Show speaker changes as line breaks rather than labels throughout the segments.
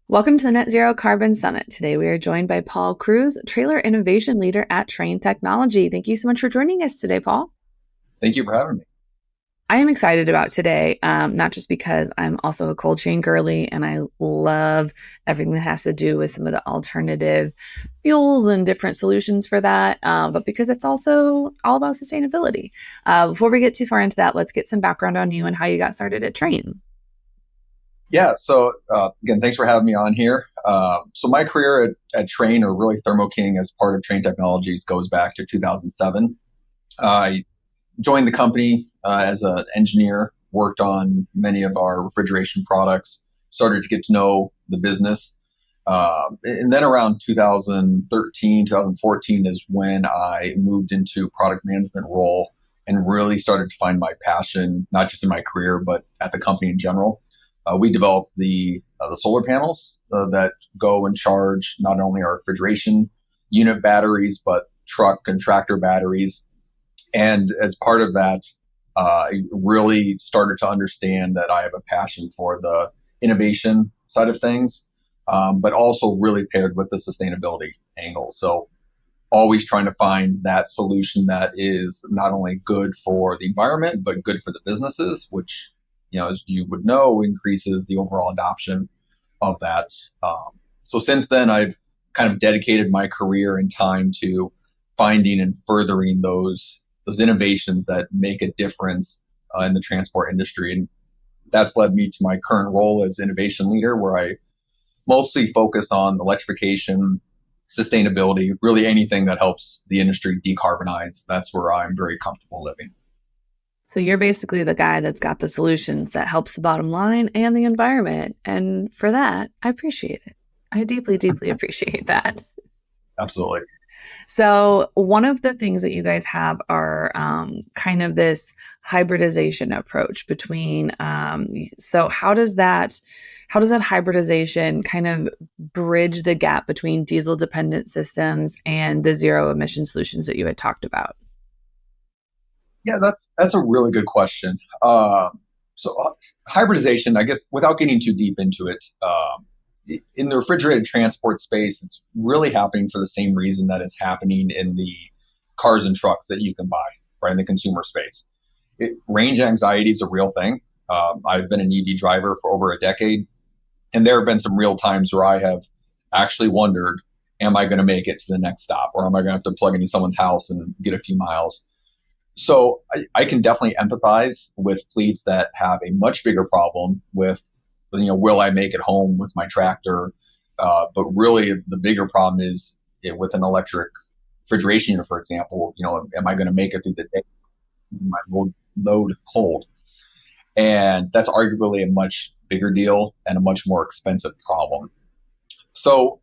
Welcome to the Net Zero Carbon Summit. Today we are joined by Paul Kroes, Trailer Innovation Leader at Trane Technology. Thank you so much for joining us today, Paul.
Thank you for having me.
I am excited about today, not just because I'm also a cold chain girly and I love everything that has to do with some of the alternative fuels and different solutions for that, but because it's also all about sustainability. Before we get too far into that, let's get some background on you and how you got started at Trane.
Yeah, so again, thanks for having me on here. So my career at Trane, or really Thermo King as part of Trane Technologies, goes back to 2007. I joined the company as an engineer, worked on many of our refrigeration products, started to get to know the business. And then around 2013, 2014 is when I moved into product management role and really started to find my passion, not just in my career, but at the company in general. We developed the solar panels that go and charge not only our refrigeration unit batteries, but truck and tractor batteries. And as part of that, I really started to understand that I have a passion for the innovation side of things, but also really paired with the sustainability angle. So always trying to find that solution that is not only good for the environment, but good for the businesses, which, as you would know, increases the overall adoption of that. So since then, I've kind of dedicated my career and time to finding and furthering those innovations that make a difference in the transport industry. And that's led me to my current role as innovation leader, where I mostly focus on electrification, sustainability, really anything that helps the industry decarbonize. That's where I'm very comfortable living.
So you're basically the guy that's got the solutions that helps the bottom line and the environment. And for that, I appreciate it. I deeply, deeply appreciate that.
Absolutely.
So one of the things that you guys have are kind of this hybridization approach between. So how does that hybridization kind of bridge the gap between diesel dependent systems and the zero emission solutions that you had talked about?
Yeah, that's a really good question. Hybridization, I guess, without getting too deep into it, in the refrigerated transport space, it's really happening for the same reason that it's happening in the cars and trucks that you can buy, right, in the consumer space. Range anxiety is a real thing. I've been an EV driver for over a decade, and there have been some real times where I have actually wondered, am I going to make it to the next stop, or am I going to have to plug into someone's house and get a few miles? So I can definitely empathize with fleets that have a much bigger problem with, will I make it home with my tractor? But really, the bigger problem is with an electric refrigeration unit, for example. Am I going to make it through the day? My load hold? And that's arguably a much bigger deal and a much more expensive problem. So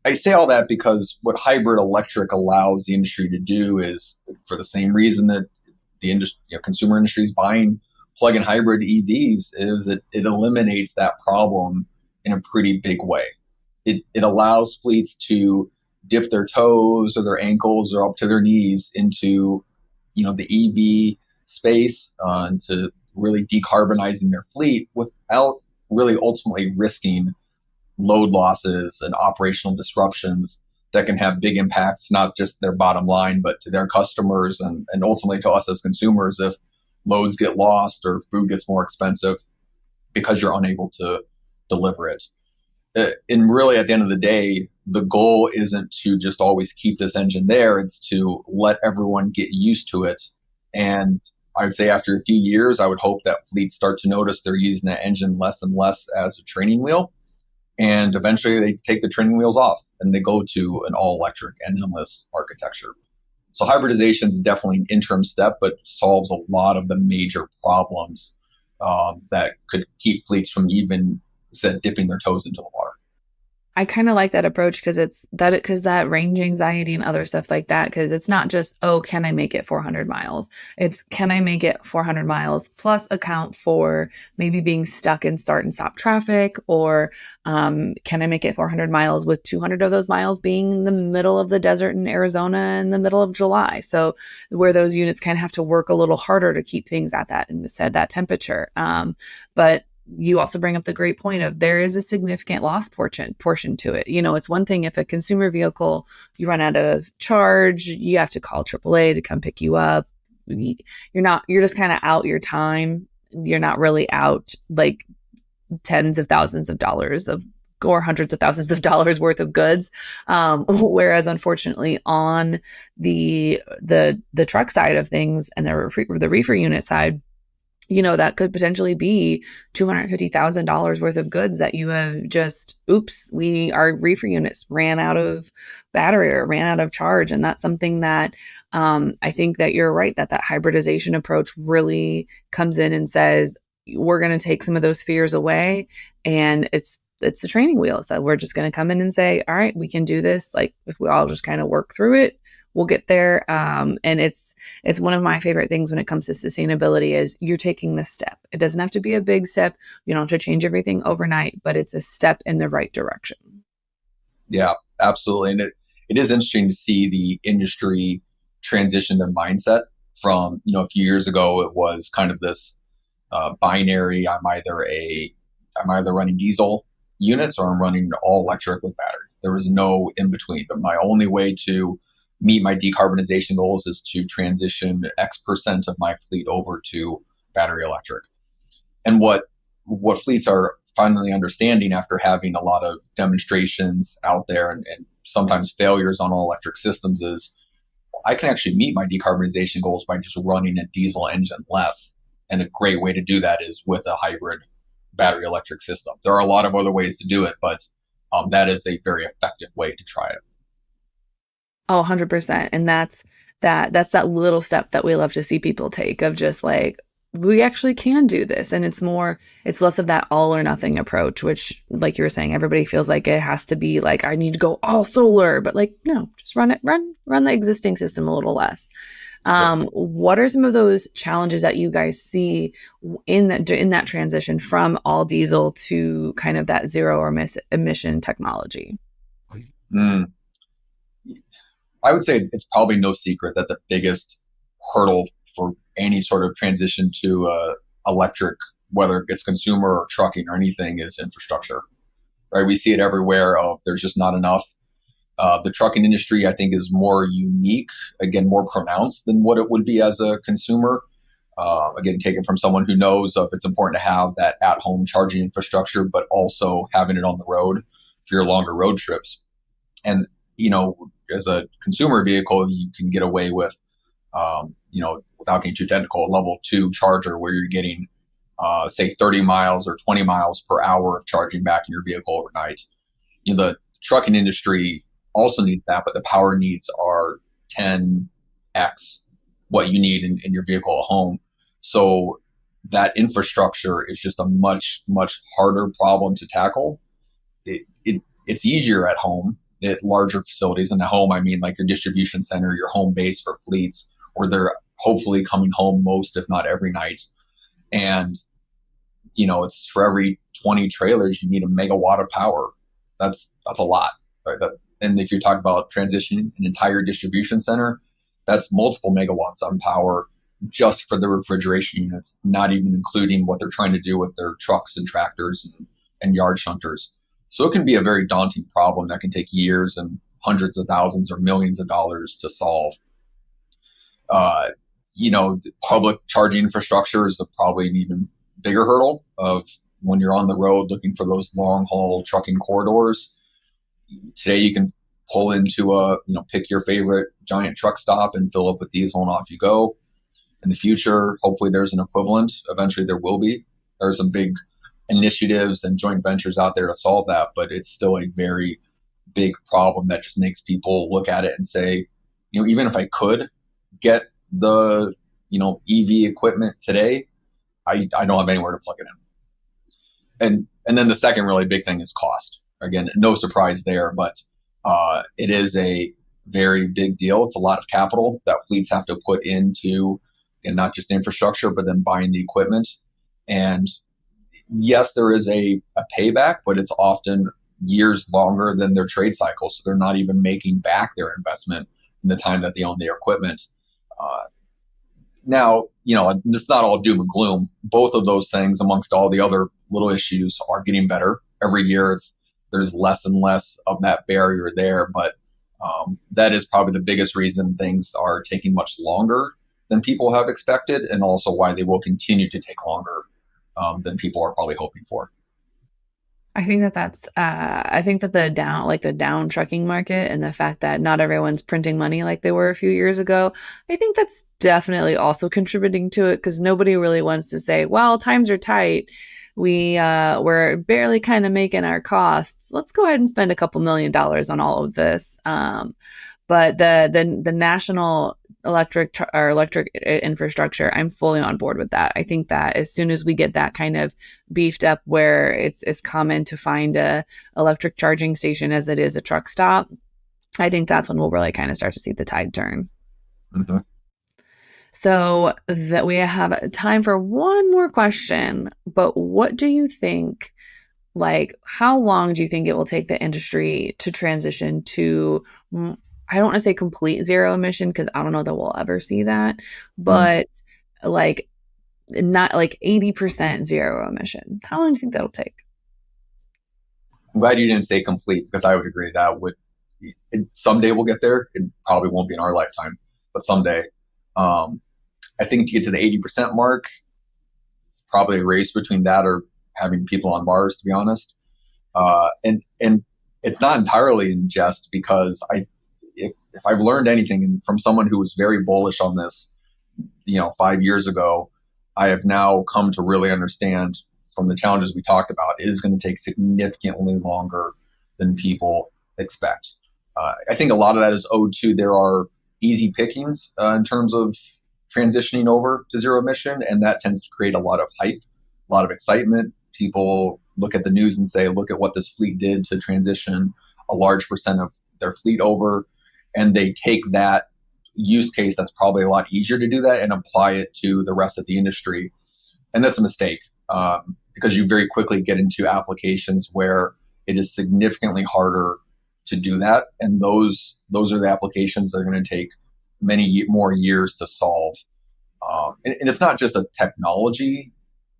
I say all that because what hybrid electric allows the industry to do is, for the same reason that the industry, consumer industry is buying plug-in hybrid EVs, is it eliminates that problem in a pretty big way. It allows fleets to dip their toes or their ankles or up to their knees into, the EV space, and to really decarbonizing their fleet without really ultimately risking load losses and operational disruptions that can have big impacts, not just their bottom line, but to their customers and ultimately to us as consumers if loads get lost or food gets more expensive because you're unable to deliver it. And really, at the end of the day, the goal isn't to just always keep this engine there. It's to let everyone get used to it. And I would say after a few years, I would hope that fleets start to notice they're using that engine less and less as a training wheel. And eventually they take the training wheels off and they go to an all electric engineless architecture. So hybridization is definitely an interim step, but solves a lot of the major problems that could keep fleets from even dipping their toes into the water.
I kind of like that approach because that range anxiety and other stuff like that, because it's not just, oh, can I make it 400 miles? It's, can I make it 400 miles plus account for maybe being stuck in start and stop traffic? Or can I make it 400 miles with 200 of those miles being in the middle of the desert in Arizona in the middle of July? So where those units kind of have to work a little harder to keep things at that, and said, that temperature. But you also bring up the great point of there is a significant loss portion to it. It's one thing if a consumer vehicle, you run out of charge, you have to call AAA to come pick you up. You're just kind of out your time. You're not really out like tens of thousands of dollars or hundreds of thousands of dollars worth of goods. Whereas unfortunately on the truck side of things and the reefer unit side, that could potentially be $250,000 worth of goods that you have just, our reefer units ran out of battery or ran out of charge. And that's something that I think that you're right, that hybridization approach really comes in and says, we're going to take some of those fears away. And it's the training wheels that we're just going to come in and say, all right, we can do this. Like if we all just kind of work through it, we'll get there. And it's one of my favorite things when it comes to sustainability is you're taking this step. It doesn't have to be a big step. You don't have to change everything overnight, but it's a step in the right direction.
Yeah, absolutely. And it is interesting to see the industry transition their mindset from, a few years ago, it was kind of this binary. I'm either running diesel units or I'm running all electric with battery. There was no in between. But my only way to meet my decarbonization goals is to transition X% of my fleet over to battery electric. And what fleets are finally understanding after having a lot of demonstrations out there and sometimes failures on all electric systems is I can actually meet my decarbonization goals by just running a diesel engine less. And a great way to do that is with a hybrid battery electric system. There are a lot of other ways to do it, but that is a very effective way to try it.
Oh, 100%. And that's that little step that we love to see people take of just like, we actually can do this. And it's less of that all or nothing approach, which like you were saying, everybody feels like it has to be like, I need to go all solar, but like, no, just run the existing system a little less. What are some of those challenges that you guys see in that transition from all diesel to kind of that zero emission technology?
I would say it's probably no secret that the biggest hurdle for any sort of transition to electric, whether it's consumer or trucking or anything, is infrastructure. Right? We see it everywhere. There's just not enough. The trucking industry, I think, is more unique, again, more pronounced than what it would be as a consumer. Again, taken from someone who knows it's important to have that at-home charging infrastructure, but also having it on the road for your longer road trips. And, as a consumer vehicle, you can get away with, without getting too technical, a level 2 charger where you're getting, say, 30 miles or 20 miles per hour of charging back in your vehicle overnight. The trucking industry also needs that, but the power needs are 10x what you need in your vehicle at home. So that infrastructure is just a much, much harder problem to tackle. It's easier at home, at larger facilities. And at home, I mean like your distribution center, your home base for fleets, where they're hopefully coming home most, if not every night. And, it's for every 20 trailers, you need a megawatt of power. That's a lot. Right? And if you're talking about transitioning an entire distribution center, that's multiple megawatts on power just for the refrigeration units, not even including what they're trying to do with their trucks and tractors and yard shunters. So it can be a very daunting problem that can take years and hundreds of thousands or millions of dollars to solve. Public charging infrastructure is probably an even bigger hurdle of when you're on the road looking for those long haul trucking corridors. Today you can pull into pick your favorite giant truck stop and fill up with diesel and off you go. In the future, hopefully there's an equivalent. Eventually there will be. There are some big initiatives and joint ventures out there to solve that, but it's still a very big problem that just makes people look at it and say, even if I could get the, EV equipment today, I don't have anywhere to plug it in. And then the second really big thing is cost. Again, no surprise there, but it is a very big deal. It's a lot of capital that fleets have to put into, and not just infrastructure, but then buying the equipment. And yes, there is a payback, but it's often years longer than their trade cycle. So they're not even making back their investment in the time that they own their equipment. Now, it's not all doom and gloom. Both of those things, amongst all the other little issues are getting better every year. There's less and less of that barrier there, but that is probably the biggest reason things are taking much longer than people have expected, and also why they will continue to take longer than people are probably hoping for.
I think I think that the down trucking market and the fact that not everyone's printing money like they were a few years ago, I think that's definitely also contributing to it, because nobody really wants to say, well, times are tight. We're barely kind of making our costs. Let's go ahead and spend a couple $1 million on all of this. But the national electric infrastructure, I'm fully on board with that. I think that as soon as we get that kind of beefed up, where it's as common to find a electric charging station as it is a truck stop, I think that's when we'll really kind of start to see the tide turn.
Mm-hmm.
So that we have time for one more question, but what do you think, like, how long do you think it will take the industry to transition to, I don't want to say complete zero emission, because I don't know that we'll ever see that, but like not like 80% zero emission? How long do you think that'll take?
I'm glad you didn't say complete, because I would agree that someday we'll get there. It probably won't be in our lifetime, but someday. I think to get to the 80% mark, it's probably a race between that or having people on Mars, to be honest. And it's not entirely in jest, because if I've learned anything from someone who was very bullish on this, 5 years ago, I have now come to really understand from the challenges we talked about, it is going to take significantly longer than people expect. I think a lot of that is owed to there are easy pickings in terms of transitioning over to zero emission, and that tends to create a lot of hype, a lot of excitement. People look at the news and say, look at what this fleet did to transition a large percent of their fleet over, and they take that use case that's probably a lot easier to do that and apply it to the rest of the industry. And that's a mistake, because you very quickly get into applications where it is significantly harder to do that, and those are the applications that are going to take many more years to solve. And it's not just a technology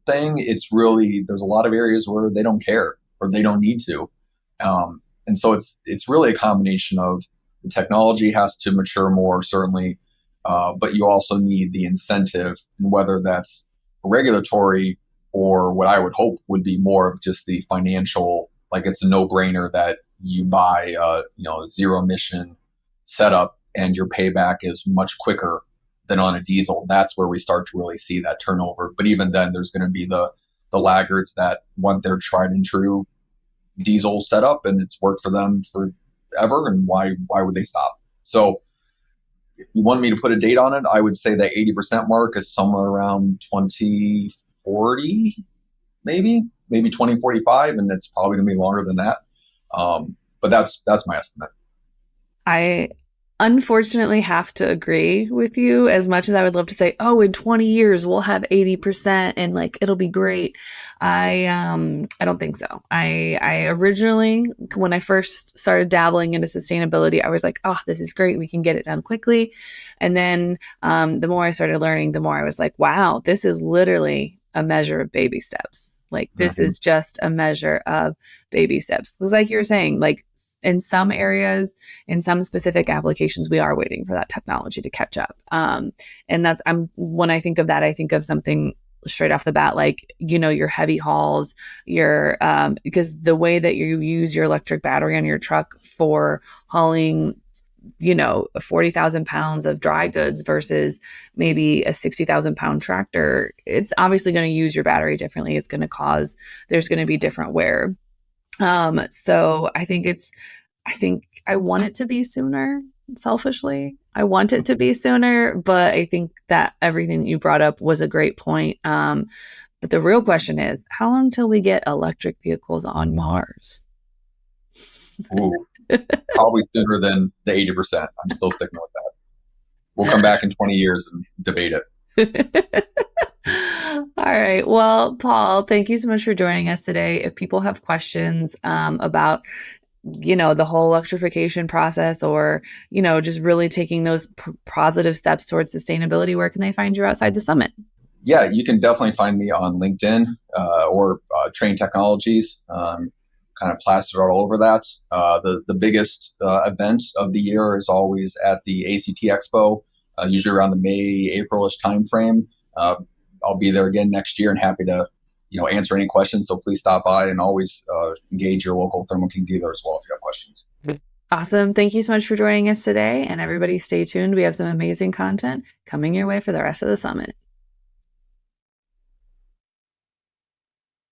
thing. It's really, there's a lot of areas where they don't care or they don't need to. And so it's really a combination of the technology has to mature more, certainly, but you also need the incentive, and whether that's regulatory or what I would hope would be more of just the financial, like it's a no-brainer that you buy zero emission setup and your payback is much quicker than on a diesel. That's where we start to really see that turnover. But even then, there's going to be the laggards that want their tried and true diesel setup, and it's worked for them forever. And why would they stop? So if you wanted me to put a date on it, I would say that 80% mark is somewhere around 2040, maybe 2045, and it's probably going to be longer than that. But that's my estimate.
I unfortunately have to agree with you, as much as I would love to say, oh, in 20 years we'll have 80% and like it'll be great. I don't think so. I originally, when I first started dabbling into sustainability, I was like, oh, this is great, we can get it done quickly. And then the more I started learning, the more I was like, wow, this is literally a measure of baby steps. Like this is just a measure of baby steps. Because like you were saying, like in some areas, in some specific applications, we are waiting for that technology to catch up. And when I think of that, I think of something straight off the bat, like, your heavy hauls, because the way that you use your electric battery on your truck for hauling 40,000 pounds of dry goods versus maybe a 60,000 pound tractor, it's obviously going to use your battery differently. There's going to be different wear. So I think I want it to be sooner. Selfishly, I want it to be sooner, but I think that everything that you brought up was a great point. But the real question is, how long till we get electric vehicles on Mars?
Ooh. Probably sooner than the 80%. I'm still sticking with that. We'll come back in 20 years and debate it.
All right. Well, Paul, thank you so much for joining us today. If people have questions about, the whole electrification process, or, just really taking those positive steps towards sustainability, where can they find you outside the summit?
Yeah, you can definitely find me on LinkedIn or Train Technologies. Kind of plastered all over that. The biggest event of the year is always at the ACT Expo, usually around the May Aprilish timeframe. I'll be there again next year and happy to answer any questions. So please stop by and always engage your local Thermo King dealer as well if you have questions.
Awesome. Thank you so much for joining us today. And everybody stay tuned. We have some amazing content coming your way for the rest of the summit.